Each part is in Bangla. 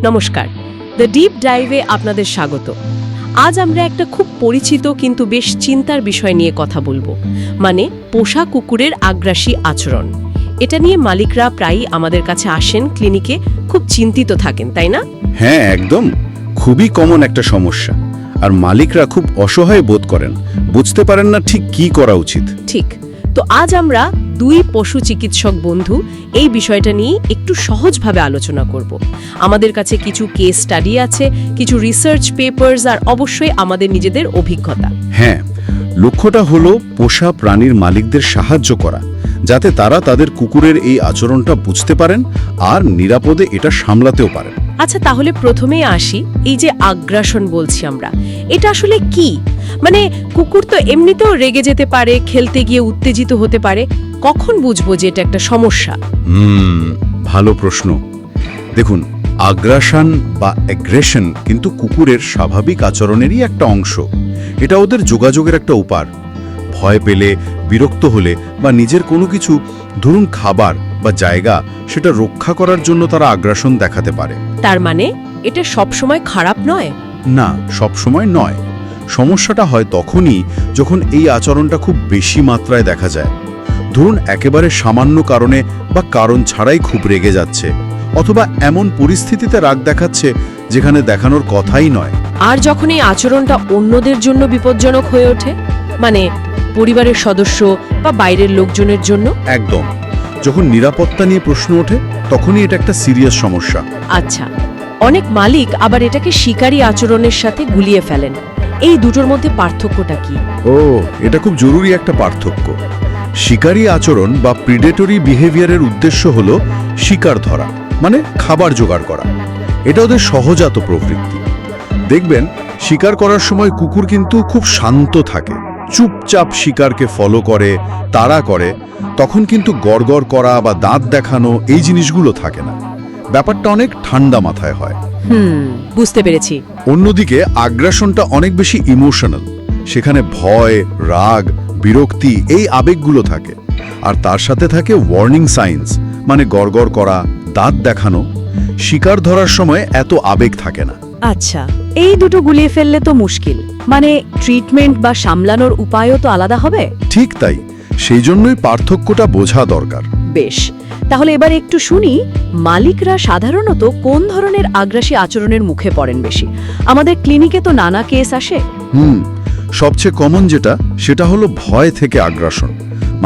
নমস্কার, দ্য ডিপ ডাইভে আপনাদের স্বাগত। আজ আমরা একটা খুব পরিচিত কিন্তু বেশ চিন্তার বিষয় নিয়ে কথা বলবো, মানে পোষা কুকুরের আগ্রাসী আচরণ। এটা নিয়ে মালিকরা প্রায়ই আমাদের কাছে আসেন, ক্লিনিকে খুব চিন্তিত থাকেন, তাই না? হ্যাঁ, একদম। খুবই কমন একটা সমস্যা। আর মালিকরা খুব অসহায় বোধ করেন, বুঝতে পারেন না ঠিক কি করা উচিত। ঠিক। তো আজ আমরা দুই পশু চিকিৎসক বন্ধু এই বিষয়টা নিয়ে একটু সহজভাবে আলোচনা করব। আমাদের কাছে কিছু কেস স্টাডি আছে, কিছু রিসার্চ পেপারস, আর অবশ্যই আমাদের নিজেদের অভিজ্ঞতা। হ্যাঁ, লক্ষ্যটা হলো পোষা প্রাণীর মালিকদের সাহায্য করা, যাতে তারা তাদের কুকুরের এই আচরণটা বুঝতে পারেন আর নিরাপদে এটা সামলাতেও পারেন। আচ্ছা, তাহলে প্রথমেই আসি, এই যে আগ্রাসন বলছি আমরা, এটা আসলে কি? মানে কুকুর তো এমনিতেও রেগে যেতে পারে, খেলতে গিয়ে উত্তেজিত হতে পারে, কখন বুঝবো যে এটা একটা সমস্যা? ভালো প্রশ্ন। দেখুন, আগ্রাসন বা অ্যাগ্রেশন কিন্তু কুকুরের স্বাভাবিক আচরণেরই একটা অংশ। এটা ওদের যোগাযোগের একটা উপার। ভয় পেলে, বিরক্ত হলে বা নিজের কোনো কিছু, ধরুন খাবার বা জায়গা, সেটা রক্ষা করার জন্য তারা আগ্রাসন দেখাতে পারে। তার মানে এটা সবসময় খারাপ নয়? না, সবসময় নয়। সমস্যাটা হয় তখনই যখন এই আচরণটা খুব বেশি মাত্রায় দেখা যায়। ধরুন একেবারে সামান্য কারণে বা কারণ ছাড়াই খুব রেগে যাচ্ছে, অথবা এমন পরিস্থিতিতে রাগ দেখাচ্ছে যেখানে দেখানোর কথাই নয়। আর যখন এই আচরণটা অন্যদের জন্য বিপজ্জনক হয়ে ওঠে, মানে পরিবারের সদস্য বা বাইরের লোকজনের জন্য? একদম। যখন নিরাপত্তা নিয়ে প্রশ্ন ওঠে, তখনই এটা একটা সিরিয়াস সমস্যা। আচ্ছা, অনেক মালিক আবার এটাকে শিকারী আচরণের সাথে গুলিয়ে ফেলেন। এই দুটোর মধ্যে পার্থক্যটা কি? এটা খুব জরুরি একটা পার্থক্য। শিকারী আচরণ বা প্রিডেটরি বিহেভিয়ারের উদ্দেশ্য হলো শিকার ধরা, মানে খাবার জোগাড় করা। এটা ওদের সহজাত প্রবৃত্তি। দেখবেন, শিকার করার সময় কুকুর কিন্তু খুব শান্ত থাকে, চুপচাপ শিকারকে ফলো করে, তাড়া করে। তখন কিন্তু গড়গড় করা বা দাঁত দেখানো এই জিনিসগুলো থাকে না। ব্যাপারটা অনেক ঠান্ডা মাথায় হয়। বুঝতে পেরেছি। অন্যদিকে আগ্রাসনটা অনেক বেশি ইমোশনাল। সেখানে ভয়, রাগ, বিরক্তি এই আবেগগুলো থাকে। আর তার সাথে থাকে ওয়ার্নিং সাইন্স, মানে গড়গড় করা, দাঁত দেখানো। শিকার ধরার সময় এত আবেগ থাকে না। আচ্ছা, এই দুটো গুলিয়ে ফেললে তো মুশকিল। মানে ট্রিটমেন্ট বা সামলানোর উপায়ও তো আলাদা হবে। ঠিক তাই। সেই জন্যই পার্থক্যটা বোঝা দরকার। বেশ, তাহলে এবার একটু শুনি, মালিকরা সাধারণত কোন ধরনের আগ্রাসী আচরণের মুখে পড়েন বেশি? আমাদের ক্লিনিকে তো নানা কেস আসে। সবচেয়ে কমন যেটা, সেটা হলো ভয় থেকে আগ্রাসন,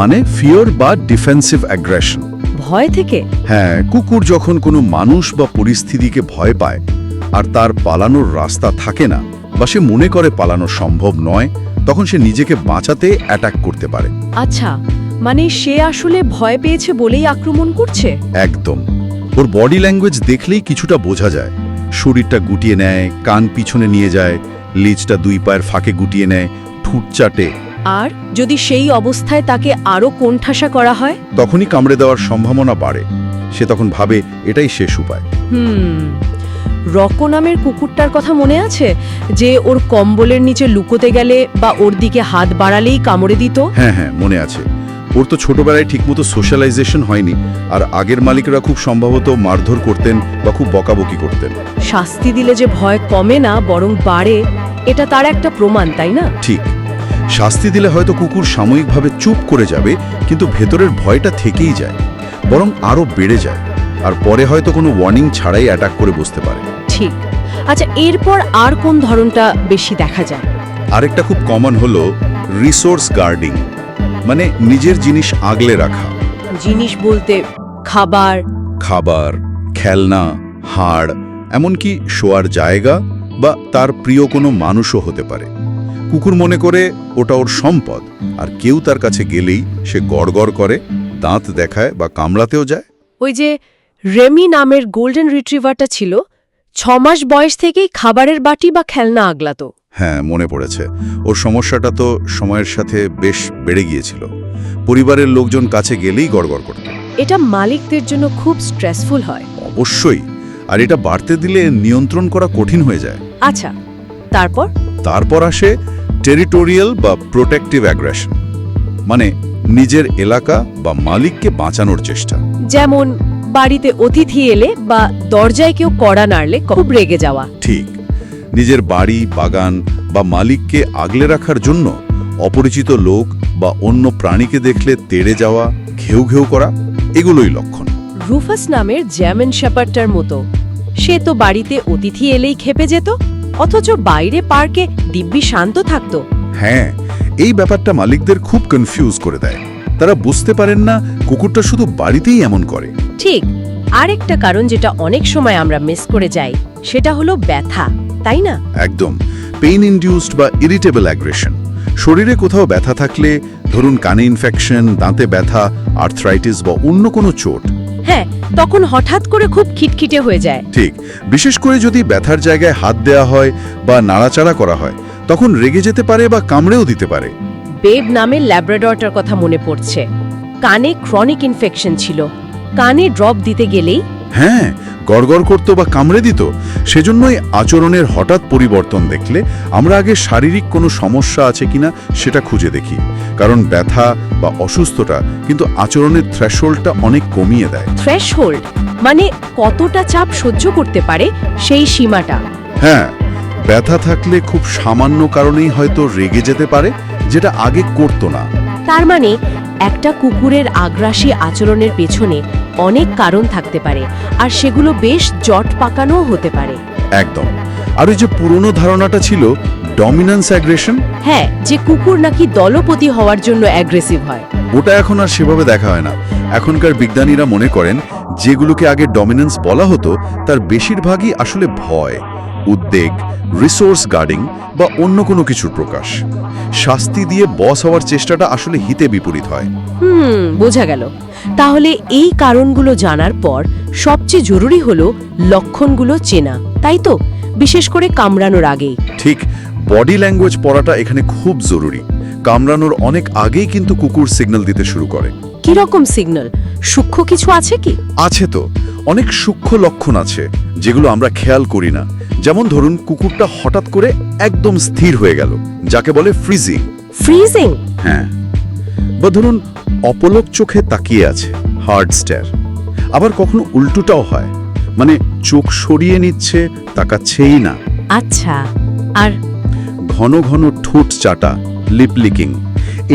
মানে ফিয়ার বা ডিফেন্সিভ অ্যাগ্রেশন। ভয় থেকে? হ্যাঁ, কুকুর যখন কোনো মানুষ বা পরিস্থিতিকে ভয় পায় আর তার পালানোর রাস্তা থাকে না, বা সে মনে করে পালানো সম্ভব নয়, তখন সে নিজেকে বাঁচাতে অ্যাটাক করতে পারে। আচ্ছা, মানে সে আসলে ভয় পেয়েছে বলেই আক্রমণ করছে? একদম। ওর বডি ল্যাঙ্গুয়েজ দেখলেই কিছুটা বোঝা যায়। শরীরটা গুটিয়ে নেয়, কান পিছনে নিয়ে যায়, লেজটা দুই পায়ের ফাঁকে গুটিয়ে নেয়, ঠুট চাটে। আর যদি সেই অবস্থায় তাকে আরো কোণঠাসা করা হয়? তখনই কামড়ে দেওয়ার সম্ভাবনা বাড়ে। সে তখন ভাবে এটাই শেষ উপায়। রকো নামের কুকুরটার কথা মনে আছে, যে ওর কম্বলের নিচে লুকোতে গেলে বা ওর দিকে হাত বাড়ালেই কামড়ে দিত? হ্যাঁ, মনে আছে। ওর তো ছোটবেলায় ঠিকমতো সোশ্যালাইজেশন হয়নি, আর আগের মালিকরা খুব সম্ভবত মারধর করতেন বা খুব বকাবকি করতেন। শাস্তি দিলে যে ভয় কমে না, বরং বাড়ে, এটা তার একটা প্রমাণ, তাই না? ঠিক। শাস্তি দিলে হয়তো কুকুর সাময়িকভাবে চুপ করে যাবে, কিন্তু ভেতরের ভয়টা থেকেই যায়, বরং আরো বেড়ে যায়। আর পরে হয়তো কোনো ওয়ার্নিং ছাড়াই অ্যাটাক করে বসতে পারে। ঠিক। আচ্ছা, এরপর আর কোন ধরনটা বেশি দেখা যায়? আরেকটা খুব কমন হলো রিসোর্স গার্ডিং, মানে নিজের জিনিস আগলে রাখা। জিনিস বলতে খাবার, খেলনা, হাড়, এমনকি শোয়ার জায়গা বা তার প্রিয় কোনো মানুষও হতে পারে। কুকুর মনে করে ওটা ওর সম্পদ, আর কেউ তার কাছে গেলেই সে গড়গড় করে, দাঁত দেখায় বা কামড়াতেও যায়। ওই যে রেমি নামের গোল্ডেন রিট্রিভারটা ছিল, 6 মাস বয়স থেকেই খাবারের বাটি বা খেলনা আগলাতো। হ্যাঁ, মনে পড়েছে। ওর সমস্যাটা তো সময়ের সাথে বেশ বেড়ে গিয়েছিল। পরিবারের লোকজন কাছে গেলেই গড়গড় করত। এটা মালিকদের জন্য খুব স্ট্রেসফুল হয়। অবশ্যই। আর এটা বাড়তে দিলে নিয়ন্ত্রণ করা কঠিন হয়ে যায়। আচ্ছা, তারপর আসে টেরিটোরিয়াল বা প্রোটেক্টিভ অ্যাগ্রেশন, মানে নিজের এলাকা বা মালিককে বাঁচানোর চেষ্টা। যেমন বাড়িতে অতিথি এলে বা দরজায় কেউ কড়া নাড়লে খুব রেগে যাওয়া। ঠিক, নিজের বাড়ি, বাগান বা মালিককে আগলে রাখার জন্য অপরিচিত লোক বা অন্য প্রাণীকে দেখলে তেড়ে যাওয়া, ঘেউ ঘেউ করা, এগুলোই লক্ষণ। রুফাস নামের জ্যামেন শেপার্ডটার মতো, সে তো বাড়িতে অতিথি এলেই ক্ষেপে যেত, অথচ বাইরে পার্কে দিব্যি শান্ত থাকতো। হ্যাঁ, এই ব্যাপারটা মালিকদের খুব কনফিউজ করে দেয়। তারা বুঝতে পারেন না কুকুরটা শুধু বাড়িতেই এমন করে। ঠিক, আরেকটা কারণ যেটা অনেক সময় আমরা মিস করে যাই সেটা হলো ব্যথা, তাই না? একদম, পেইন ইনডিউসড বা ইরিটেবল অ্যাগ্রেশন। শরীরে কোথাও ব্যথা থাকলে, ধরুন কানে ইনফেকশন, দাঁতে ব্যথা, আর্থ্রাইটিস বা অন্য কোনো চোট, হ্যাঁ, তখন হঠাৎ করে খুব খিটখিটে হয়ে যায়। ঠিক, বিশেষ করে যদি ব্যথার জায়গায় হাত দেয়া হয় বা নাড়াচাড়া করা হয়, তখন রেগে যেতে পারে বা কামড়েও দিতে পারে। বেব নামের ল্যাব্রাডরটার কথা মনে পড়ছে, কানে ক্রনিক ইনফেকশন ছিল, কানে ড্রপ দিতে গেলেই হ্যাঁ, গড়গড় করতো বা কামড়ে দিত। সেজন্যই আচরণের হঠাৎ পরিবর্তন দেখলে আমরা আগে শারীরিক কোনো সমস্যা আছে কিনা সেটা খুঁজে দেখি, কারণ ব্যথা বা অসুস্থতা কিন্তু আচরণের থ্রেশহোল্ডটা অনেক কমিয়ে দেয়। থ্রেশহোল্ড মানে কতটা চাপ সহ্য করতে পারে সেই সীমাটা। হ্যাঁ, ব্যথা থাকলে খুব সামান্য কারণেই হয়তো রেগে যেতে পারে, যেটা আগে করতো না। তার মানে একটা কুকুরের আগ্রাসী আচরণের পেছনে অনেক কারণ থাকতে পারে, আর সেগুলো বেশ জট পাকানোও হতে পারে। একদম। আর ওই যে পুরনো ধারণাটা ছিল ডমিন্যান্স অ্যাগ্রেশন, হ্যাঁ, যে কুকুর নাকি দলপতি হওয়ার জন্য অ্যাগ্রেসিভ হয়, ওটা এখন আর সেভাবে দেখা হয় না। এখনকার বিজ্ঞানীরা মনে করেন যেগুলোকে আগে ডমিন্যান্স বলা হতো তার বেশিরভাগই আসলে ভয়, উদ্বেগ, রিসোর্স গার্ডিং বা অন্য কোনো কিছুর প্রকাশ। শাস্তি দিয়ে বস হওয়ার চেষ্টাটা আসলে হিতে বিপরীত হয়। বোঝা গেল। তাহলে এই কারণগুলো জানার পর সবচেয়ে জরুরি হলো লক্ষণগুলো চেনা, তাই তো? বিশেষ করে কামড়ানোর আগেই। ঠিক, বডি ল্যাঙ্গুয়েজ পড়াটা এখানে খুব জরুরি। কামড়ানোর অনেক আগেই কিন্তু কুকুর সিগন্যাল দিতে শুরু করে। কি রকম সিগন্যাল? সূক্ষ্ম কিছু আছে কি? আছে তো, অনেক সূক্ষ্ম লক্ষণ আছে যেগুলো আমরা খেয়াল করি না। যেমন ধরুন, কুকুরটা হঠাৎ করে একদম স্থির হয়ে গেল, যাকে বলে ফ্রিজিং। ফ্রিজিং? হ্যাঁ, বা ধরুন অপলক চোখে তাকিয়ে আছে, হার্ড স্ট্যার। আবার কখনো উল্টোটাও হয়, মানে চোখ সরিয়ে নিচ্ছে, তাকাচ্ছেই না। আচ্ছা, আর ঘন ঘন ঠোঁট চাটা, লিপ লিকিং,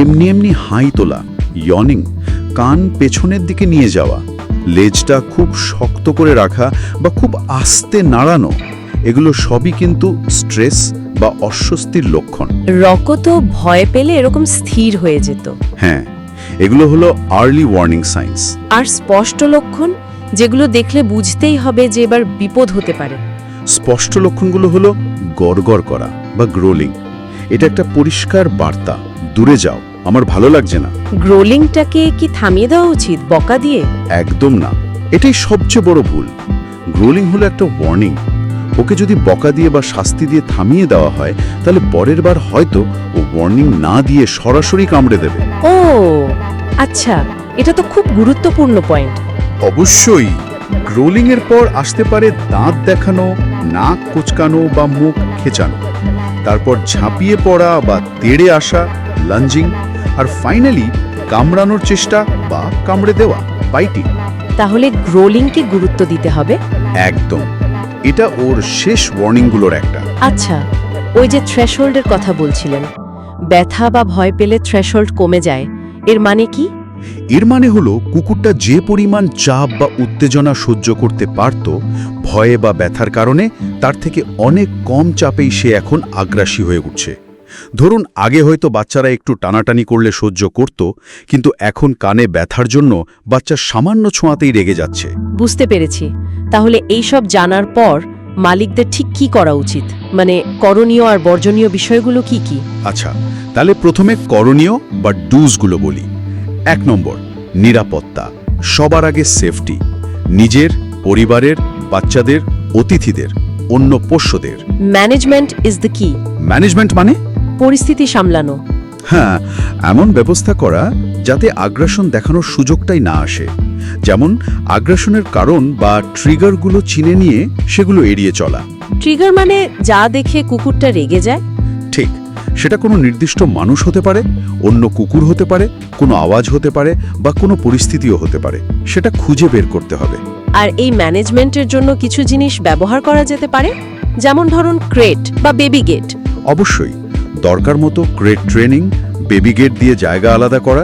এমনি এমনি হাই তোলা, ইয়নিং, কান পেছনের দিকে নিয়ে যাওয়া, লেজটা খুব শক্ত করে রাখা বা খুব আস্তে নাড়ানো, এগুলো সবই কিন্তু স্ট্রেস বা অস্বস্তির লক্ষণ। রকো তো ভয় পেলে এরকম স্থির হয়ে যেত। হ্যাঁ, এগুলো হলো আর্লি ওয়ার্নিং সাইন্স। আর স্পষ্ট লক্ষণ, যেগুলো দেখলে বুঝতেই হবে যে এবার বিপদ হতে পারে। স্পষ্ট লক্ষণগুলো হলো গড়গড় করা বা গ্রোলিং। এটা একটা পরিষ্কার বার্তা, দূরে যাও, আমার ভালো লাগছে না। গ্রোলিংটাকে কি থামিয়ে দেওয়া উচিত বকা দিয়ে? একদম না, এটাই সবচেয়ে বড় ভুল। গ্রোলিং হলো একটা ওয়ার্নিং। ওকে যদি বকা দিয়ে বা শাস্তি দিয়ে থামিয়ে দেওয়া হয়, তাহলে পরের বার হয়তো ও ওয়ার্নিং না দিয়ে সরাসরি কামড়ে দেবে। ও আচ্ছা, এটা তো খুব গুরুত্বপূর্ণ পয়েন্ট। অবশ্যই, গ্রোলিং এর পর আসতে পারে দাঁত দেখানো, নাক কোঁচকানো বা মুখ খেঁচানো, তারপর ঝাঁপিয়ে পড়া বা তেড়ে আসা, লাঞ্জিং, আর ফাইনালি কামড়ানোর চেষ্টা বা কামড়ে দেওয়া, বাইটিং। তাহলে গ্রোলিংকে গুরুত্ব দিতে হবে। একদম, এটা ওর শেষ ওয়ার্নিংগুলোর একটা। আচ্ছা, ওই যে থ্রেশহোল্ডের কথা বলছিলেন, ব্যথা বা ভয় পেলে থ্রেশহোল্ড কমে যায়, এর মানে কি? এর মানে হলো কুকুরটা যে পরিমাণ চাপ বা উত্তেজনা সহ্য করতে পারত ভয়ে বা ব্যথার কারণে, তার থেকে অনেক কম চাপেই সে এখন আগ্রাসী হয়ে উঠছে। ধরুন, আগে হয়তো বাচ্চারা একটু টানাটানি করলে সহ্য করত, কিন্তু এখন কানে ব্যথার জন্য বাচ্চা সামান্য ছোঁয়াতেই রেগে যাচ্ছে। বুঝতে পেরেছি। তাহলে এই সব জানার পর মালিকদের ঠিক কি করা উচিত, মানে করণীয় আর বর্জনীয় বিষয়গুলো কি কি? আচ্ছা, তাহলে প্রথমে করণীয় বা ডুজগুলো বলি। 1 নম্বর, নিরাপত্তা। সবার আগে সেফটি, নিজের, পরিবারের, বাচ্চাদের, অতিথিদের, অন্য পোষ্যদের। ম্যানেজমেন্ট ইজ দ্য কি। ম্যানেজমেন্ট মানে পরিস্থিতি সামলানো। হ্যাঁ, এমন ব্যবস্থা করা যাতে আগ্রাসন দেখানোর সুযোগটাই না আসে। যেমন আগ্রাসনের কারণ বা ট্রিগারগুলো চিনে নিয়ে সেগুলো এড়িয়ে চলা। ট্রিগার মানে যা দেখে কুকুরটা রেগে যায়? ঠিক, সেটা কোনো নির্দিষ্ট মানুষ হতে পারে, অন্য কুকুর হতে পারে, কোনো আওয়াজ হতে পারে বা কোনো পরিস্থিতিও হতে পারে, সেটা খুঁজে বের করতে হবে। আর এই ম্যানেজমেন্টের জন্য কিছু জিনিস ব্যবহার করা যেতে পারে, যেমন ধরুন ক্রেট বা বেবি গেট। অবশ্যই দরকার মতো ক্রেট ট্রেনিং, বেবি গেট দিয়ে জায়গা আলাদা করা,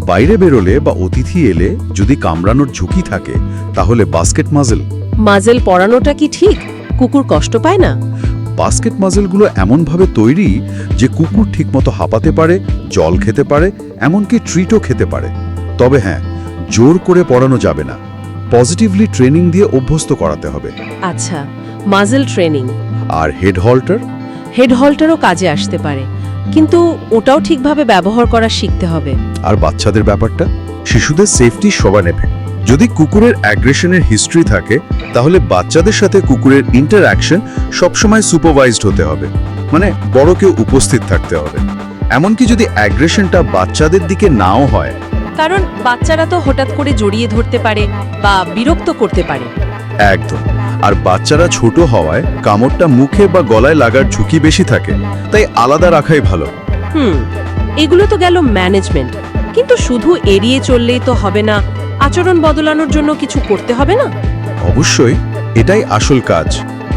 বাইরে বেরোলে বা অতিথি এলে যদি কামড়ানোর ঝুঁকি থাকে তাহলে বাস্কেট মাজেল। মাজেল পরানোটা কি ঠিক? কুকুর কষ্ট পায় না? বাস্কেট মাজেলগুলো এমনভাবে তৈরি যে কুকুর ঠিকমতো হাঁপাতে পারে, জল খেতে পারে, এমনকি ট্রিটও খেতে পারে। তবে হ্যাঁ, জোর করে পড়ানো যাবে না, পজিটিভলি ট্রেনিং দিয়ে অভ্যস্ত করাতে হবে। আচ্ছা, মাজেল ট্রেনিং। আর হেড হল্টার? হেড হল্টারও কাজে আসতে পারে, কিন্তু ওটাও ঠিকভাবে ব্যবহার করা শিখতে হবে। আর বাচ্চাদের ব্যাপারটা? শিশুদের সেফটি সবার নেবে। যদি কুকুরের অ্যাগ্রেশনের হিস্ট্রি থাকে তাহলে বাচ্চাদের সাথে কুকুরের ইন্টারঅ্যাকশন সবসময় সুপারভাইজড হতে হবে, মানে বড় কেউ উপস্থিত থাকতে হবে। এমনকি যদি অ্যাগ্রেশনটা বাচ্চাদের দিকে নাও হয়, কারণ বাচ্চারা তো হঠাৎ করে জড়িয়ে ধরতে পারে বা বিরক্ত করতে পারে। একদম। আর বাচ্চারা ছোট হওয়ায় কামড়টা মুখে বা গলায় লাগার ঝুঁকি বেশি থাকে, তাই আলাদা রাখাই ভালো। এগুলো তো গেল ম্যানেজমেন্ট, কিন্তু শুধু এড়িয়ে চললেই তো হবে না, আচরণ বদলানোর জন্য কিছু করতে হবে না? অবশ্যই, এটাই আসল কাজ,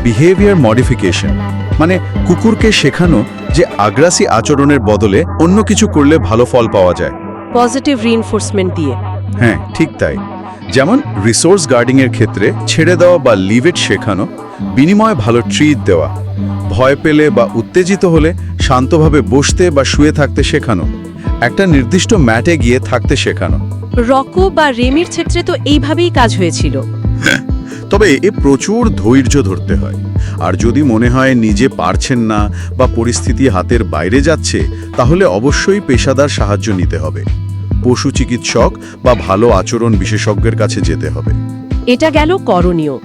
বিহেভিয়ার মডিফিকেশন। মানে কুকুরকে শেখানো যে আগ্রাসী আচরণের বদলে অন্য কিছু করলে ভালো ফল পাওয়া যায়। পজিটিভ রিইনফোর্সমেন্ট দিয়ে। হ্যাঁ, ঠিক তাই। যেমন রিসোর্স গার্ডিংয়ের ক্ষেত্রে ছেড়ে দেওয়া বা লিভ ইট শেখানো, বিনিময়ে ভালো ট্রিট দেওয়া, ভয় পেলে বা উত্তেজিত হলে শান্তভাবে বসতে বা শুয়ে থাকতে শেখানো, একটা নির্দিষ্ট ম্যাটে গিয়ে থাকতে শেখানো। রকো বা রেমির ক্ষেত্রে তো এইভাবেই কাজ হয়েছিল। তবে প্রচুর ধৈর্য ধরতে হয়। আর যদি মনে হয় নিজে পারছেন না বা পরিস্থিতি হাতের বাইরে যাচ্ছে, তাহলে অবশ্যই পেশাদার সাহায্য নিতে হবে। পশু চিকিৎসক বা ভালো আচরণ বিশেষজ্ঞের কাছে যেতে হবে। এটা গেল করণীয়।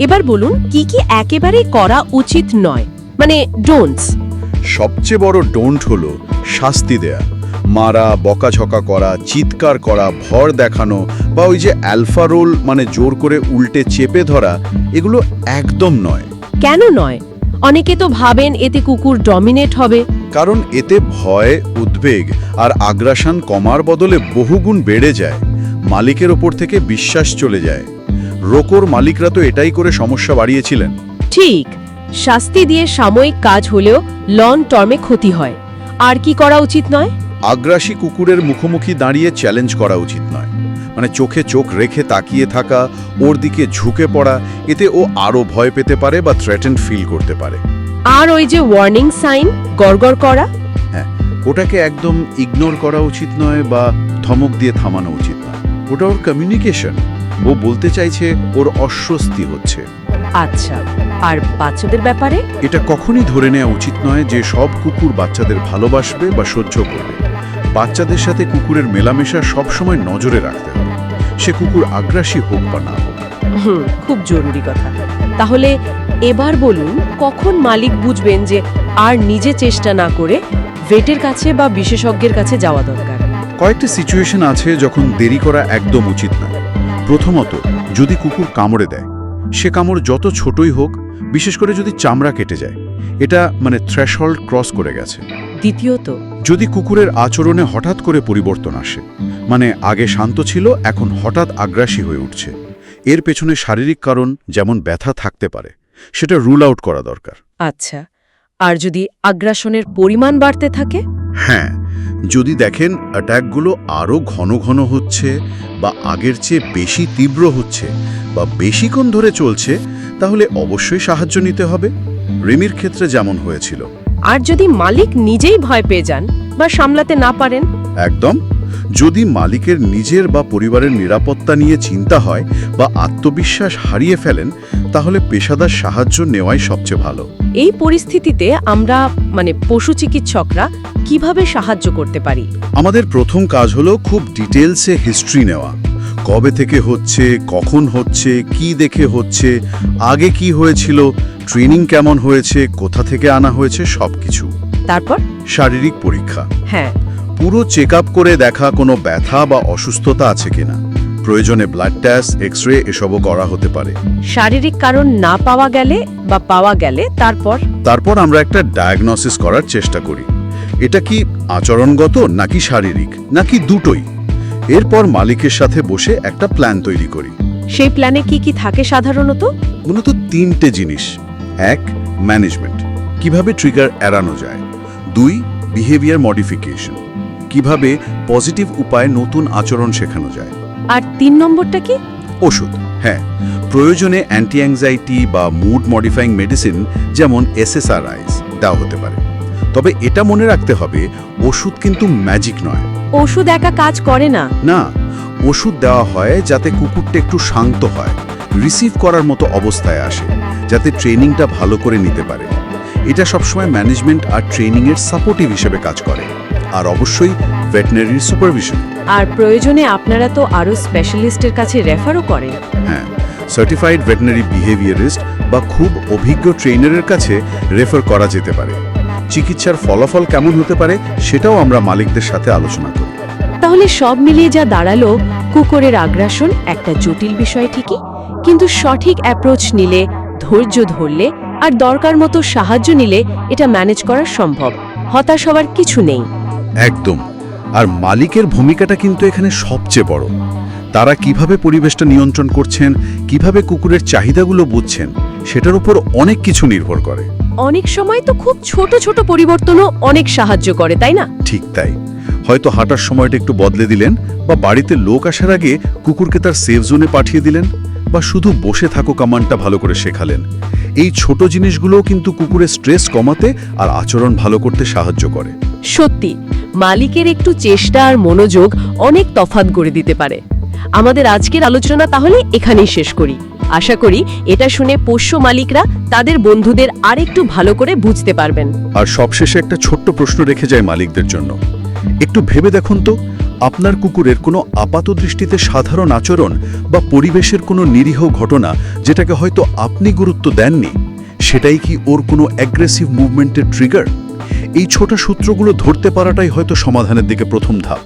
এবার বলুন কি কি একেবারেই করা উচিত নয়, মানে ডোন্টস। সবচেয়ে বড় ডোন্ট হলো শাস্তি দেয়া, মারা, বকাঝকা করা, চিৎকার করা, ভর দেখানো বা ওই যে অ্যালফা রোল, মানে জোর করে উল্টে চেপে ধরা, এগুলো একদম নয়। কেন নয়? অনেকে তো ভাবেন এতে কুকুর ডমিনেট হবে। কারণ এতে ভয়, উদ্বেগ আর আগ্রাসন কমার বদলে বহুগুণ বেড়ে যায়। মালিকের ওপর থেকে বিশ্বাস চলে যায়। রোকোর মালিকরা তো এটাই করে সমস্যা বাড়িয়েছিলেন। ঠিক, শাস্তি দিয়ে সাময়িক কাজ হলেও লং টার্মে ক্ষতি হয়। আর কি করা উচিত নয়? আগ্রাসী কুকুরের মুখোমুখি দাঁড়িয়ে চ্যালেঞ্জ করা উচিত নয়, মানে চোখে চোখ রেখে তাকিয়ে থাকা, ওর দিকে ঝুঁকে পড়া, এতে ও আরও ভয় পেতে পারে বা থ্রেটেন্ড ফিল করতে পারে। আর ওই যে ওয়ার্নিং সাইন, গড়গড় করা, হ্যাঁ, ওটাকে একদম ইগনোর করা উচিত নয় বা ধমক দিয়ে থামানো উচিত নয়। ওটা ওর কমিউনিকেশন, ও বলতে চাইছে ওর অস্বস্তি হচ্ছে। আচ্ছা, আর বাচ্চাদের ব্যাপারে? এটা কখনই ধরে নেওয়া উচিত নয় যে সব কুকুর বাচ্চাদের ভালোবাসবে বা সহ্য করবে। বাচ্চাদের সাথে কুকুরের মেলামেশা সবসময় নজরে রাখতে হবে, সে কুকুর আগ্রাসী হোক বা না হোক। খুব জরুরি কথা। তাহলে এবার বলুন কখন মালিক বুঝবেন যে আর নিজে চেষ্টা না করে ভেটের কাছে বা বিশেষজ্ঞের কাছে যাওয়া দরকার? কয়েকটি সিচুয়েশন আছে যখন দেরি করা একদম উচিত নয়। প্রথমত, যদি কুকুর কামড়ে দেয়, সে কামড় যত ছোটই হোক, বিশেষ করে যদি চামড়া কেটে যায়, এটা মানে থ্রেশহোল্ড ক্রস করে গেছে। দ্বিতীয়ত, যদি কুকুরের আচরণে হঠাৎ করে পরিবর্তন আসে, মানে আগে শান্ত ছিল এখন হঠাৎ আগ্রাসী হয়ে উঠছে, এর পেছনে শারীরিক কারণ যেমন ব্যথা থাকতে পারে, সেটা রুল আউট করা দরকার। আচ্ছা, আর যদি আগ্রাসনের পরিমাণ বাড়তে থাকে? হ্যাঁ, যদি দেখেন অ্যাটাকগুলো আরও ঘন ঘন হচ্ছে বা আগের চেয়ে বেশি তীব্র হচ্ছে বা বেশিক্ষণ ধরে চলছে, তাহলে অবশ্যই সাহায্য নিতে হবে। রেমির ক্ষেত্রে যেমন হয়েছিল। আর যদি মালিক নিজেই ভয় পেয়ে যান বা সামলাতে না পারেন? একদম। যদি মালিকের নিজের বা পরিবারের নিরাপত্তা নিয়ে চিন্তা হয় বা আত্মবিশ্বাস হারিয়ে ফেলেন, তাহলে পেশাদার সাহায্য নেওয়াই সবচেয়ে ভালো। এই পরিস্থিতিতে আমরা মানে পশু চিকিৎসকরা কিভাবে সাহায্য করতে পারি? আমাদের প্রথম কাজ হলো খুব ডিটেলসে হিস্ট্রি নেওয়া। কবে থেকে হচ্ছে, কখন হচ্ছে, কি দেখে হচ্ছে, আগে কি হয়েছিল, ট্রেনিং কেমন হয়েছে, কোথা থেকে আনা হয়েছে, সবকিছু। তারপর শারীরিক পরীক্ষা, হ্যাঁ, পুরো চেক আপ করে দেখা কোনো ব্যথা বা অসুস্থতা আছে কিনা। প্রয়োজনে ব্লাড টেস্ট, এক্স-রে এসবও করা হতে পারে। শারীরিক কারণ না পাওয়া গেলে বা পাওয়া গেলে তারপর আমরা একটা ডায়াগনোসিস করার চেষ্টা করি। এটা কি আচরণগত নাকি শারীরিক নাকি দুটোই? এরপর মালিকের সাথে বসে একটা প্ল্যান তৈরি করি। সেই প্ল্যানে কি কি থাকে সাধারণত? মূলত 3টে জিনিস। 1, ম্যানেজমেন্ট, কিভাবে ট্রিগার এড়ানো যায়। 2, বিহেভিয়ার মডিফিকেশন, কিভাবে পজিটিভ উপায়ে নতুন আচরণ শেখানো যায়। আর 3 নম্বরটা কি? ওষুধ, হ্যাঁ, প্রয়োজনে অ্যান্টি অ্যাংজাইটি বা মুড মডিফাইং মেডিসিন যেমন SSRIs দেওয়া হতে পারে। তবে এটা মনে রাখতে হবে, ওষুধ কিন্তু ম্যাজিক নয়। ওষুধ একা কাজ করে না। না, ওষুধ দেওয়া হয় যাতে কুকুরটা একটু শান্ত হয়, রিসিভ করার মতো অবস্থায় আসে, যাতে ট্রেনিংটা ভালো করে নিতে পারে। এটা সবসময় ম্যানেজমেন্ট আর ট্রেনিংয়ের সাপোর্টিভ হিসেবে কাজ করে, আর অবশ্যই ভেটেরিনারি সুপারভিশন। আর প্রয়োজনে আপনারা তো আরও স্পেশালিস্টের কাছে রেফারও করেন। হ্যাঁ, সার্টিফাইড ভেটেরিনারি বিহেভিয়ারিস্ট বা খুব অভিজ্ঞ ট্রেনারের কাছে রেফার করা যেতে পারে। চিকিৎসার ফলাফল কেমন হতে পারে সেটাও আমরা মালিকদের সাথে আলোচনা করি। তাহলে সব মিলিয়ে যা দাঁড়ালো, কুকুরের আগ্রাসন একটা জটিল বিষয় ঠিকই, কিন্তু সঠিক অ্যাপ্রোচ নিলে, ধৈর্য ধরলে আর দরকার মতো সাহায্য নিলে এটা ম্যানেজ করা সম্ভব। হতাশ হওয়ার কিছু নেই। একদম। আর মালিকের ভূমিকাটা কিন্তু এখানে সবচেয়ে বড়। তারা কিভাবে পরিবেশটা নিয়ন্ত্রণ করছেন, কিভাবে কুকুরের চাহিদাগুলো বুঝছেন, সেটার উপর অনেক কিছু নির্ভর করে। অনেক সময় তো খুব ছোট ছোট পরিবর্তনও অনেক সাহায্য করে, তাই না? ঠিক তাই। হয়তো হাঁটার সময়টা একটু বদলে দিলেন, বা বাড়িতে লোক আসার আগে কুকুরকে তার সেফ জোনে পাঠিয়ে দিলেন, বা শুধু বসে থাকো কমান্ডটা ভালো করে শেখালেন। এই ছোট জিনিসগুলোও কিন্তু কুকুরের স্ট্রেস কমাতে আর আচরণ ভালো করতে সাহায্য করে। সত্যি, মালিকের একটু চেষ্টা আর মনোযোগ অনেক তফাৎ করে দিতে পারে। আমাদের আজকের আলোচনা তাহলে এখানেই শেষ করি। আশা করি এটা শুনে পোষ্য মালিকরা তাদের বন্ধুদের আরেকটু ভালো করে বুঝতে পারবেন। আর সবশেষে একটা ছোট্ট প্রশ্ন রেখে যায় মালিকদের জন্য। একটু ভেবে দেখুন তো, আপনার কুকুরের কোনো আপাত দৃষ্টিতে সাধারণ আচরণ বা পরিবেশের কোনো নিরীহ ঘটনা যেটাকে হয়তো আপনি গুরুত্ব দেননি, সেটাই কি ওর কোনো অ্যাগ্রেসিভ মুভমেন্টের ট্রিগার? এই ছোট সূত্রগুলো ধরতে পারাটাই হয়তো সমাধানের দিকে প্রথম ধাপ।